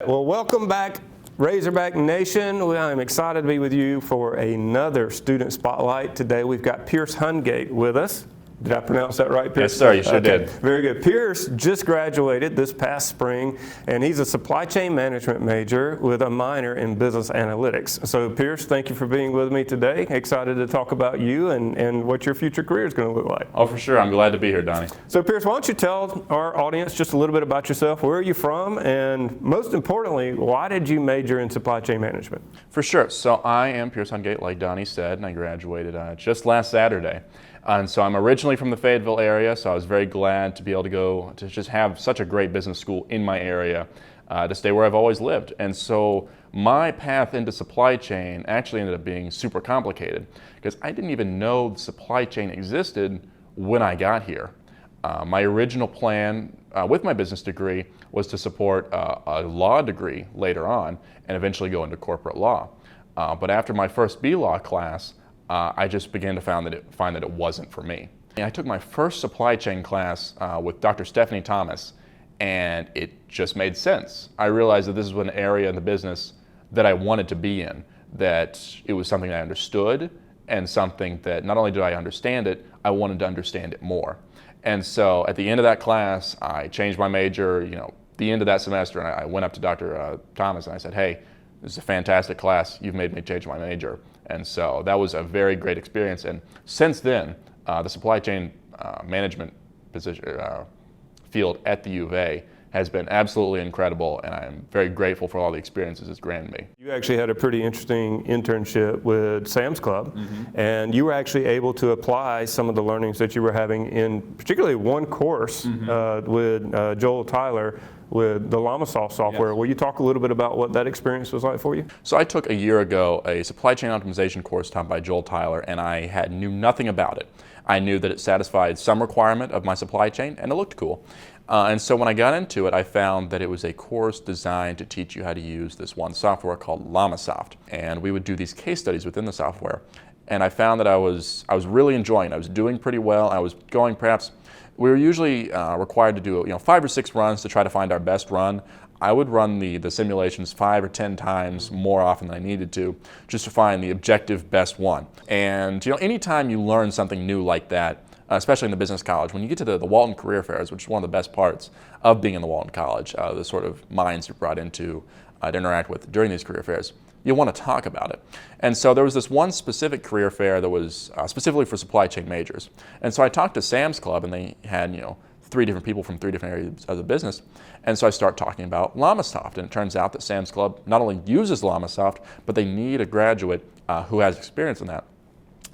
Well, welcome back, Razorback Nation. I'm excited to be with you for another student spotlight. Today we've got Pearce Hungate with us. Did I pronounce that right, Pearce? Yes, sir, you sure did. Very good. Pearce just graduated this past spring, and he's a supply chain management major with a minor in business analytics. So, Pearce, thank you for being with me today. Excited to talk about you and what your future career is going to look like. Oh, for sure. I'm glad to be here, Donnie. So, Pearce, why don't you tell our audience just a little bit about yourself? Where are you from? And most importantly, why did you major in supply chain management? For sure. So I am Pearce Hungate, like Donnie said, and I graduated just last Saturday. And so I'm originally from the Fayetteville area, so I was very glad to be able to go to just have such a great business school in my area to stay where I've always lived. And so my path into supply chain actually ended up being super complicated because I didn't even know the supply chain existed when I got here. My original plan with my business degree was to support a law degree later on and eventually go into corporate law. But after my first B-Law class, I just began to find that it wasn't for me. And I took my first supply chain class with Dr. Stephanie Thomas, and it just made sense. I realized that this is an area in the business that I wanted to be in, that it was something I understood, and something that not only did I understand it, I wanted to understand it more. And so at the end of that class, I changed my major, the end of that semester, and I went up to Dr. Thomas and I said, hey, this is a fantastic class. You've made me change my major. And so that was a very great experience. And since then, the supply chain management position, field at the U of A has been absolutely incredible, and I'm very grateful for all the experiences it's granted me. You actually had a pretty interesting internship with Sam's Club, and you were actually able to apply some of the learnings that you were having in particularly one course with Joel Tyler with the Llamasoft software. Yes. Will you talk a little bit about what that experience was like for you? So I took a year ago a supply chain optimization course taught by Joel Tyler, and I knew nothing about it. I knew that it satisfied some requirement of my supply chain, and it looked cool. And so when I got into it, I found that it was a course designed to teach you how to use this one software called Llamasoft. And we would do these case studies within the software. And I found that I was really enjoying it. I was doing pretty well. I was going we were usually required to do 5 or 6 runs to try to find our best run. I would run the simulations 5 or 10 times more often than I needed to, just to find the objective best one. And anytime you learn something new like that, especially in the business college, when you get to the Walton career fairs, which is one of the best parts of being in the Walton College, the sort of minds you're brought into to interact with during these career fairs, you want to talk about it. And so there was this one specific career fair that was specifically for supply chain majors. And so I talked to Sam's Club, and they had 3 different people from 3 different areas of the business. And so I start talking about Llamasoft, and it turns out that Sam's Club not only uses Llamasoft, but they need a graduate who has experience in that.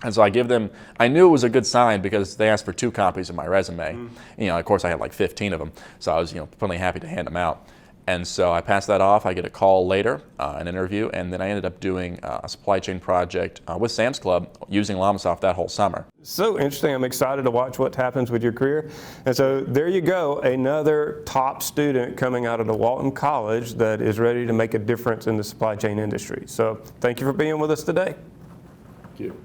And so I knew it was a good sign because they asked for 2 copies of my resume. Of course I had like 15 of them, so I was plenty happy to hand them out. And so I passed that off. I get a call later, an interview, and then I ended up doing a supply chain project with Sam's Club using Llamasoft that whole summer. So interesting. I'm excited to watch what happens with your career. And so there you go, another top student coming out of the Walton College that is ready to make a difference in the supply chain industry. So thank you for being with us today. Thank you.